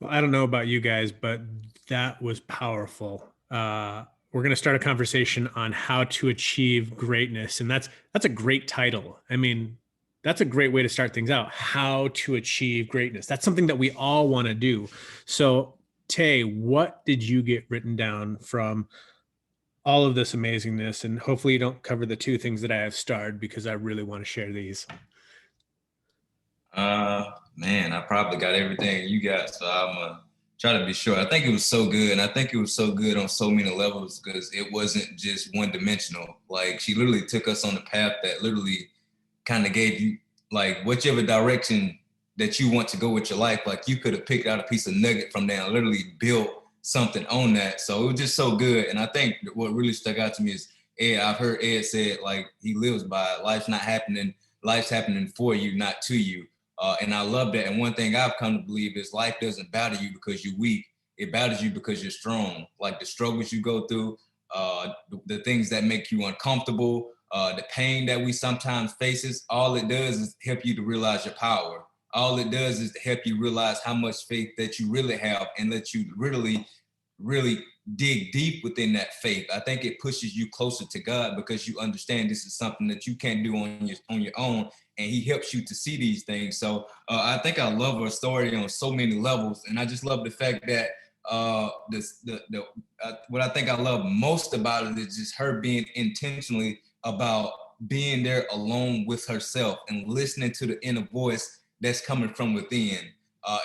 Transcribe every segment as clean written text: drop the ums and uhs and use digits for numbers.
Well, I don't know about you guys, but that was powerful. We're going to start a conversation on how to achieve greatness, and that's a great title. I mean, that's a great way to start things out. How to achieve greatness. That's something that we all want to do. So, Tay, what did you get written down from all of this amazingness? And hopefully, you don't cover the two things that I have starred because I really want to share these. Man, I probably got everything you got, so I'm gonna try to be sure. I think it was so good, and I think it was so good on so many levels because it wasn't just one dimensional. Like she literally took us on the path that literally kind of gave you like whichever direction that you want to go with your life. Like you could have picked out a piece of nugget from there and literally built something on that. So it was just so good. And I think what really stuck out to me is Ed. I've heard Ed say it like he lives by it. Life's happening for you, not to you. And I love that. And one thing I've come to believe is life doesn't batter you because you're weak. It batters you because you're strong. Like the struggles you go through, the things that make you uncomfortable, the pain that we sometimes faces, all it does is help you to realize your power. All it does is to help you realize how much faith that you really have and let you really dig deep within that faith. I think it pushes you closer to God because you understand this is something that you can't do on your own, and He helps you to see these things. So I think I love her story on so many levels, and I just love the fact that what I think I love most about it is just her being intentionally about being there alone with herself and listening to the inner voice that's coming from within.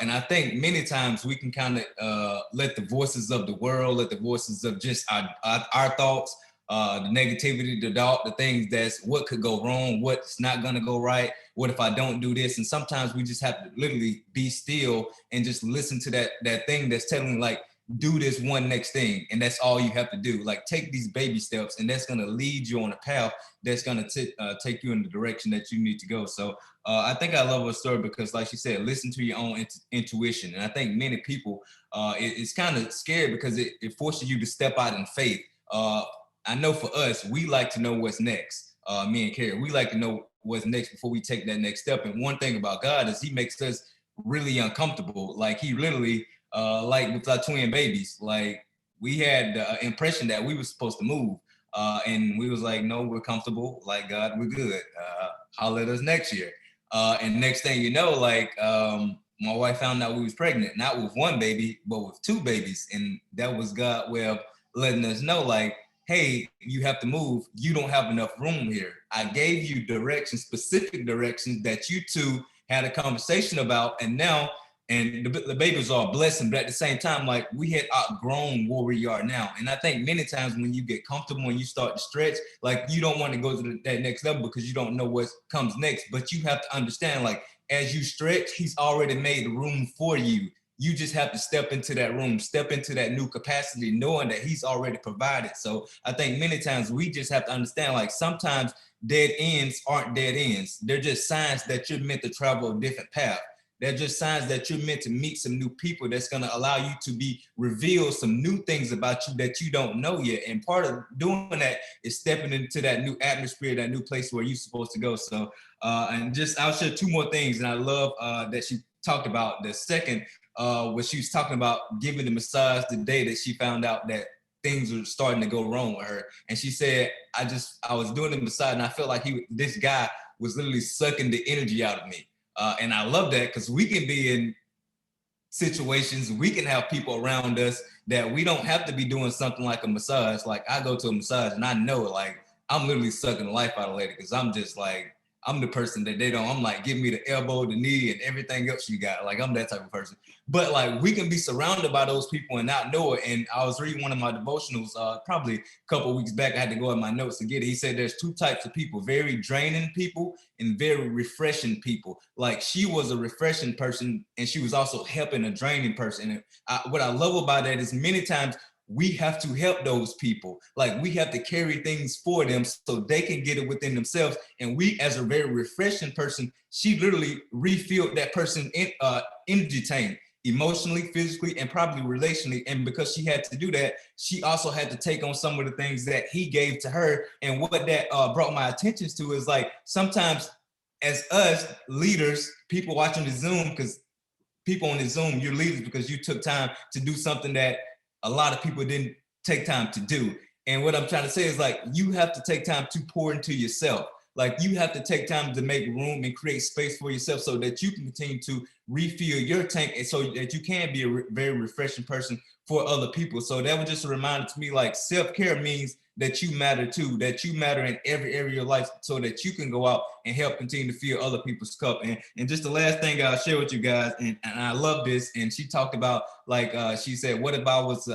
And I think many times we can kind of let the voices of the world, let the voices of just our thoughts, the negativity, the doubt, the things that's what could go wrong, what's not going to go right, what if I don't do this? And sometimes we just have to literally be still and just listen to that thing that's telling like, do this one next thing. And that's all you have to do. Like take these baby steps and that's going to lead you on a path that's going to take you in the direction that you need to go. So I think I love her story because like she said, listen to your own intuition. And I think many people, it's kind of scary because it forces you to step out in faith. I know for us, we like to know what's next. Me and Carrie, we like to know what's next before we take that next step. And one thing about God is He makes us really uncomfortable. Like He literally, like with our twin babies, like we had the impression that we were supposed to move, and we was like, no, we're comfortable. Like God, we're good. Holler at us next year. And next thing you know, like my wife found out we was pregnant, not with one baby, but with two babies, and that was God way of letting us know, like, hey, you have to move. You don't have enough room here. I gave you directions, specific directions that you two had a conversation about, and now, and the babies are a blessing, but at the same time, like we had outgrown where we are now. And I think many times when you get comfortable and you start to stretch, like you don't want to go to that next level because you don't know what comes next. But you have to understand, like as you stretch, He's already made room for you. You just have to step into that room, step into that new capacity, knowing that He's already provided. So I think many times we just have to understand, like sometimes dead ends aren't dead ends. They're just signs that you're meant to travel a different path. They're just signs that you're meant to meet some new people that's going to allow you to be reveal some new things about you that you don't know yet. And part of doing that is stepping into that new atmosphere, that new place where you're supposed to go. So, and just I'll share two more things. And I love that she talked about the second, when she was talking about giving the massage the day that she found out that things were starting to go wrong with her. And she said, I was doing the massage and I felt like this guy was literally sucking the energy out of me. And I love that because we can be in situations, we can have people around us that we don't have to be doing something like a massage. Like I go to a massage and I know like I'm literally sucking the life out of a lady because I'm just like, I'm the person that they don't, I'm like, give me the elbow, the knee, and everything else you got. Like I'm that type of person. But like we can be surrounded by those people and not know it. And I was reading one of my devotionals probably a couple of weeks back. I had to go in my notes to get it. He said there's two types of people, very draining people and very refreshing people. Like she was a refreshing person and she was also helping a draining person. And what I love about that is many times we have to help those people. Like we have to carry things for them so they can get it within themselves. And we, as a very refreshing person, she literally refilled that person in energy tank, emotionally, physically, and probably relationally. And because she had to do that, she also had to take on some of the things that he gave to her. And what that brought my attention to is like sometimes as us leaders, people watching the Zoom, because people on this Zoom, you're leaders because you took time to do something that a lot of people didn't take time to do. And what I'm trying to say is like, you have to take time to pour into yourself. Like you have to take time to make room and create space for yourself so that you can continue to refill your tank and so that you can be a very refreshing person for other people. So that was just a reminder to me, like self-care means that you matter too, that you matter in every area of your life so that you can go out and help continue to fill other people's cup. And just the last thing I'll share with you guys, and I love this, and she talked about like, she said, what if I was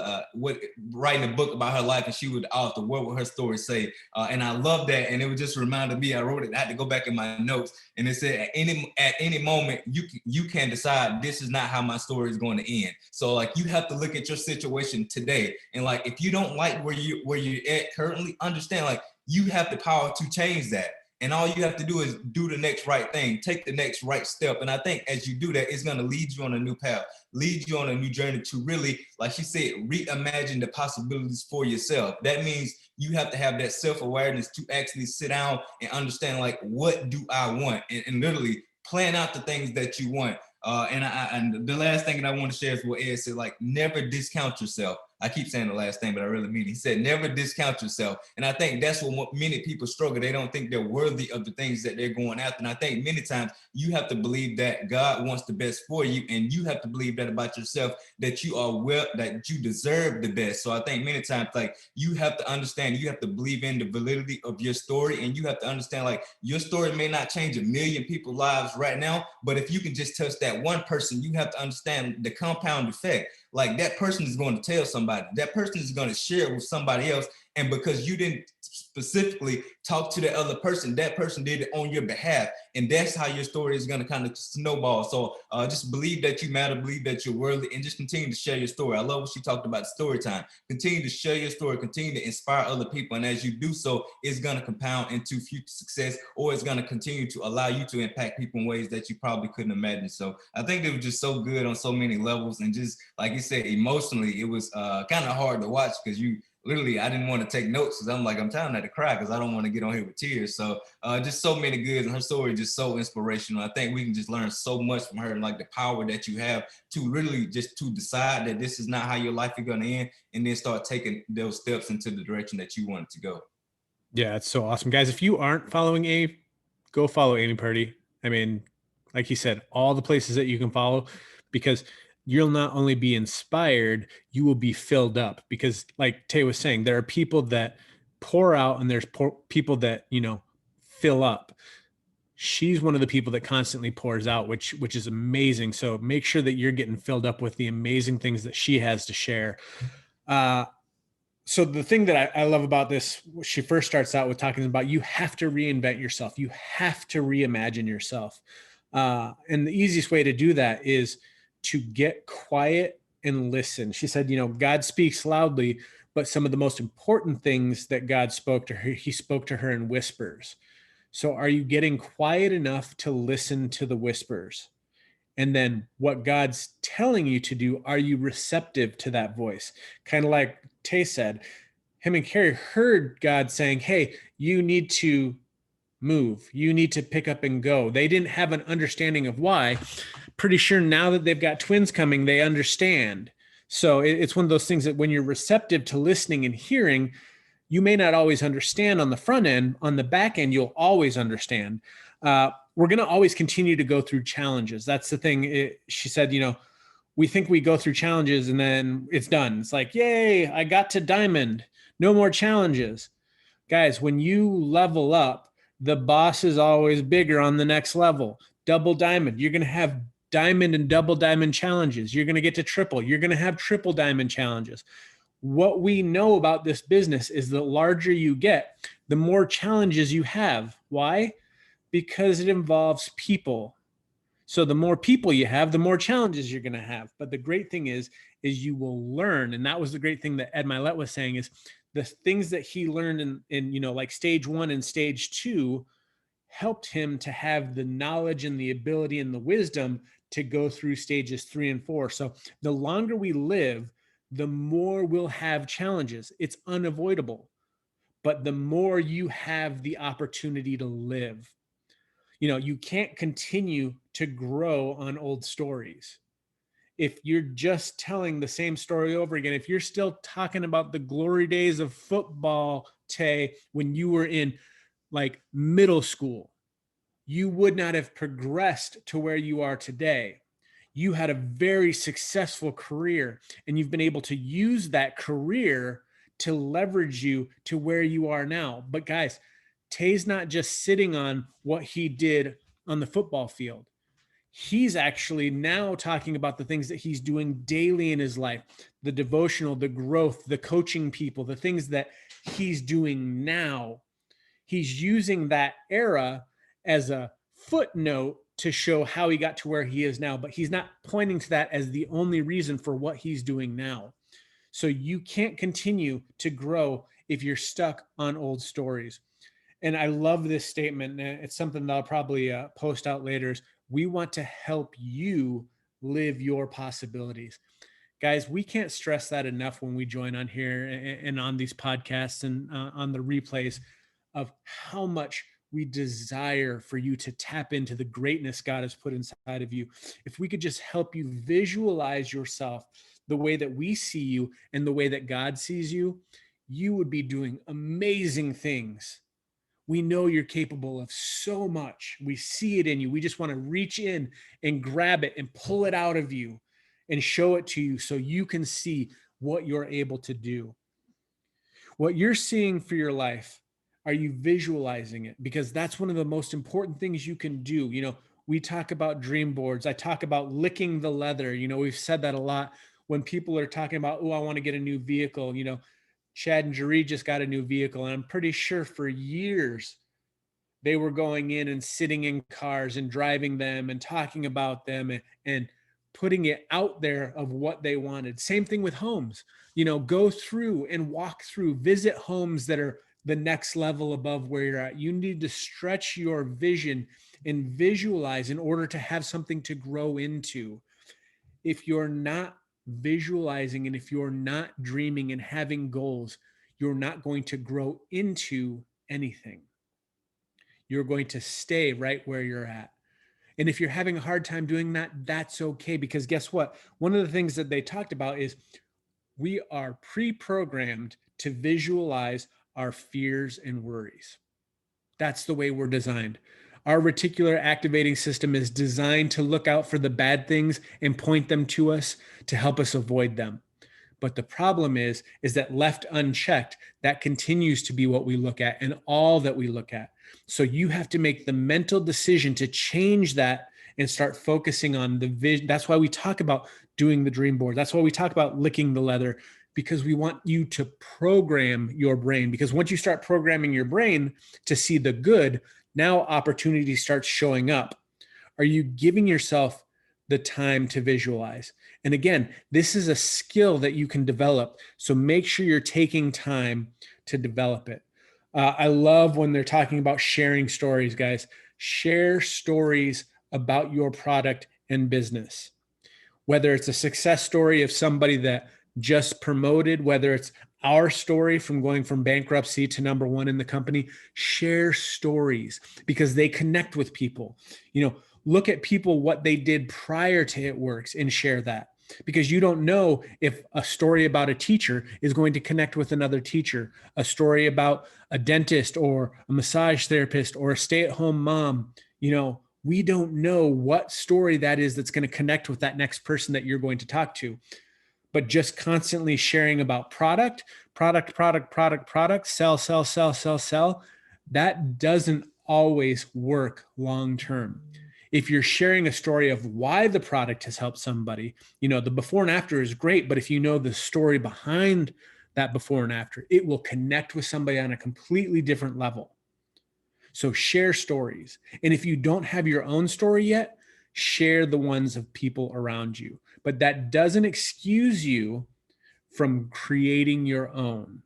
writing a book about her life and she would author, what would her story say? And I love that. And it was just reminded me, I wrote it, I had to go back in my notes, and it said, at any moment, you can decide this is not how my story is going to end. So like you have to look at your situation today. And like, if you don't like where you're at currently, understand like you have the power to change that. And all you have to do is do the next right thing, take the next right step. And I think as you do that, it's going to lead you on a new path, lead you on a new journey to really, like she said, reimagine the possibilities for yourself. That means you have to have that self-awareness to actually sit down and understand, like, what do I want? And literally plan out the things that you want. And the last thing that I want to share is what Ed said, like, never discount yourself. I keep saying the last thing, but I really mean it. He said, never discount yourself. And I think that's what many people struggle. They don't think they're worthy of the things that they're going after. And I think many times you have to believe that God wants the best for you. And you have to believe that about yourself, that you are that you deserve the best. So I think many times, like, you have to understand, you have to believe in the validity of your story. And you have to understand, like, your story may not change a million people's lives right now, but if you can just touch that one person, you have to understand the compound effect. Like that person is going to tell somebody, that person is going to share it with somebody else. And because you didn't specifically talk to the other person, that person did it on your behalf. And that's how your story is going to kind of snowball. So just believe that you matter, believe that you're worthy, and just continue to share your story. I love what she talked about, story time. Continue to share your story, continue to inspire other people. And as you do so, it's going to compound into future success, or it's going to continue to allow you to impact people in ways that you probably couldn't imagine. So I think it was just so good on so many levels. And just like you said, emotionally, it was kind of hard to watch because you literally, I didn't want to take notes because I'm like, I'm trying not to cry because I don't want to get on here with tears. So just so many goods, and her story is just so inspirational. I think we can just learn so much from her, and like the power that you have to really just to decide that this is not how your life is going to end, and then start taking those steps into the direction that you want it to go. Yeah, it's so awesome. Guys, if you aren't following go follow Amy Purdy. I mean, like you said, all the places that you can follow, because you'll not only be inspired, you will be filled up. Because like Tay was saying, there are people that pour out and there's people that, fill up. She's one of the people that constantly pours out, which is amazing. So make sure that you're getting filled up with the amazing things that she has to share. So the thing that I love about this, she first starts out with talking about you have to reinvent yourself. You have to reimagine yourself. And the easiest way to do that is to get quiet and listen. She said, God speaks loudly, but some of the most important things that God spoke to her, he spoke to her in whispers. So are you getting quiet enough to listen to the whispers? And then what God's telling you to do, are you receptive to that voice? Kind of like Tay said, him and Carrie heard God saying, hey, you need to move. You need to pick up and go. They didn't have an understanding of why. Pretty sure now that they've got twins coming, they understand. So it's one of those things that when you're receptive to listening and hearing, you may not always understand on the front end. On the back end, you'll always understand. We're going to always continue to go through challenges. That's the thing. She said, we think we go through challenges and then it's done. It's like, yay, I got to diamond. No more challenges. Guys, when you level up, the boss is always bigger on the next level. Double diamond. You're going to have diamond and double diamond challenges. You're going to get to triple. You're going to have triple diamond challenges. What we know about this business is the larger you get, the more challenges you have. Why? Because it involves people. So the more people you have, the more challenges you're going to have. But the great thing is you will learn. And that was the great thing that Ed Mylett was saying, is the things that he learned in like stage 1 and stage 2 helped him to have the knowledge and the ability and the wisdom to go through stages 3 and 4. So the longer we live, the more we'll have challenges. It's unavoidable. But the more you have the opportunity to live, you can't continue to grow on old stories. if you're just telling the same story over again, if you're still talking about the glory days of football, Tay, when you were in like middle school, you would not have progressed to where you are today. You had a very successful career, and you've been able to use that career to leverage you to where you are now. But guys, Tay's not just sitting on what he did on the football field. He's actually now talking about the things that he's doing daily in his life, the devotional, the growth, the coaching people, the things that he's doing now. He's using that era as a footnote to show how he got to where he is now, but he's not pointing to that as the only reason for what he's doing now. So you can't continue to grow if you're stuck on old stories. And I love this statement. And it's something that I'll probably post out later. Is we want to help you live your possibilities. Guys, we can't stress that enough when we join on here and on these podcasts and on the replays of how much we desire for you to tap into the greatness God has put inside of you. If we could just help you visualize yourself the way that we see you and the way that God sees you, you would be doing amazing things. We know you're capable of so much. We see it in you. We just want to reach in and grab it and pull it out of you and show it to you so you can see what you're able to do. What you're seeing for your life, are you visualizing it? Because that's one of the most important things you can do. You know, we talk about dream boards. I talk about licking the leather. You know, we've said that a lot when people are talking about, oh, I want to get a new vehicle. You know, Chad and Jaree just got a new vehicle, and I'm pretty sure for years they were going in and sitting in cars and driving them and talking about them and putting it out there of what they wanted. Same thing with homes. You know, go through and walk through, visit homes that are the next level above where you're at. You need to stretch your vision and visualize in order to have something to grow into. If you're not visualizing and if you're not dreaming and having goals, you're not going to grow into anything. You're going to stay right where you're at. And if you're having a hard time doing that, that's okay. Because guess what? One of the things that they talked about is we are pre-programmed to visualize our fears and worries. That's the way we're designed. Our reticular activating system is designed to look out for the bad things and point them to us to help us avoid them. But the problem is that left unchecked, that continues to be what we look at and all that we look at. So you have to make the mental decision to change that and start focusing on the vision. That's why we talk about doing the dream board. That's why we talk about licking the leather, because we want you to program your brain. Because once you start programming your brain to see the good, now opportunity starts showing up. Are you giving yourself the time to visualize? And again, this is a skill that you can develop. So make sure you're taking time to develop it. I love when they're talking about sharing stories, guys. Share stories about your product and business. Whether it's a success story of somebody that just promoted, whether it's our story from going from bankruptcy to number one in the company, share stories because they connect with people. You know, look at people, what they did prior to It Works, and share that. Because you don't know if a story about a teacher is going to connect with another teacher, a story about a dentist or a massage therapist or a stay-at-home mom. You know, we don't know what story that is that's going to connect with that next person that you're going to talk to. But just constantly sharing about product, sell, that doesn't always work long-term. If you're sharing a story of why the product has helped somebody, you know, the before and after is great, but if you know the story behind that before and after, it will connect with somebody on a completely different level. So share stories. And if you don't have your own story yet, share the ones of people around you. But that doesn't excuse you from creating your own.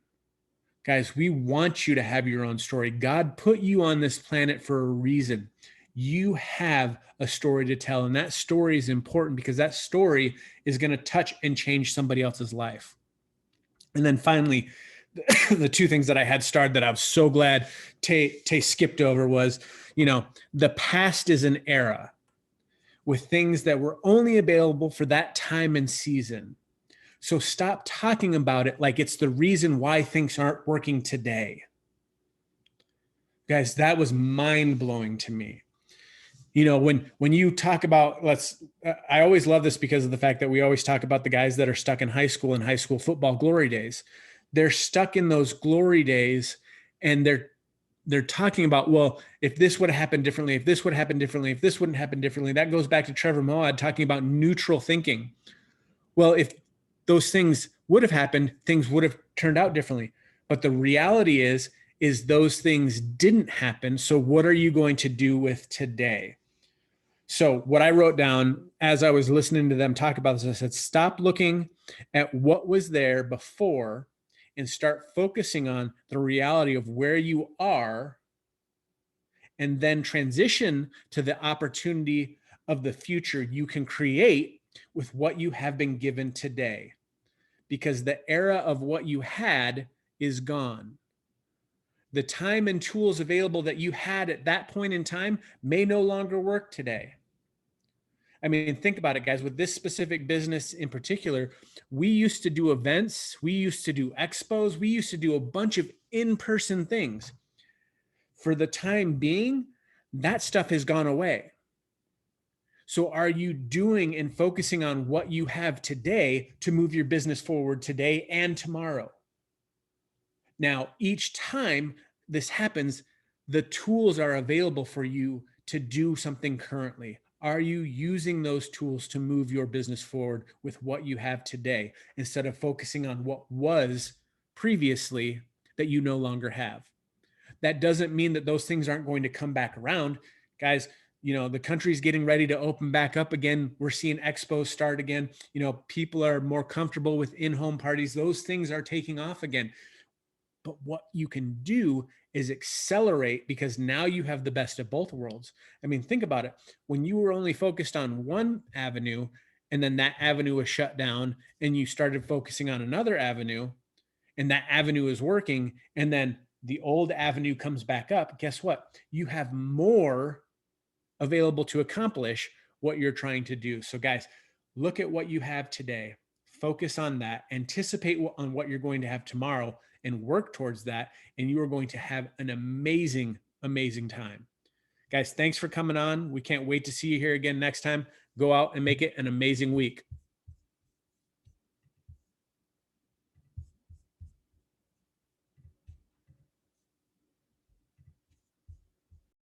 Guys, we want you to have your own story. God put you on this planet for a reason. You have a story to tell, and that story is important because that story is going to touch and change somebody else's life. And then finally, the two things that I had starred that I was so glad Tay skipped over was, you know, the past is an era. with things that were only available for that time and season. So stop talking about it like it's the reason why things aren't working today. Guys, that was mind-blowing to me. You know, when you talk about, I always love this because of the fact that we always talk about the guys that are stuck in high school and high school football glory days. They're stuck in those glory days, and they're talking about, well, if this would have happened differently, if this would have happened differently, if this wouldn't happen differently. That goes back to Trevor Moawad talking about neutral thinking. Well, if those things would have happened, things would have turned out differently. But the reality is those things didn't happen. So what are you going to do with today? So what I wrote down as I was listening to them talk about this, I said, stop looking at what was there before and start focusing on the reality of where you are, and then transition to the opportunity of the future you can create with what you have been given today. Because the era of what you had is gone. The time and tools available that you had at that point in time may no longer work today. I mean, think about it, guys. With this specific business in particular, we used to do events, we used to do expos, we used to do a bunch of in-person things. For the time being, that stuff has gone away. So are you doing and focusing on what you have today to move your business forward today and tomorrow? Now, each time this happens, the tools are available for you to do something currently. Are you using those tools to move your business forward with what you have today instead of focusing on what was previously that you no longer have? That doesn't mean that those things aren't going to come back around. Guys, you know, the country's getting ready to open back up again. We're seeing expos start again. You know, people are more comfortable with in-home parties. Those things are taking off again. But what you can do is accelerate, because now you have the best of both worlds. I mean, think about it. When you were only focused on one avenue and then that avenue was shut down and you started focusing on another avenue and that avenue is working, and then the old avenue comes back up, guess what? You have more available to accomplish what you're trying to do. So guys, look at what you have today. Focus on that. Anticipate on what you're going to have tomorrow and work towards that. And you are going to have an amazing, amazing time. Guys, thanks for coming on. We can't wait to see you here again next time. Go out and make it an amazing week.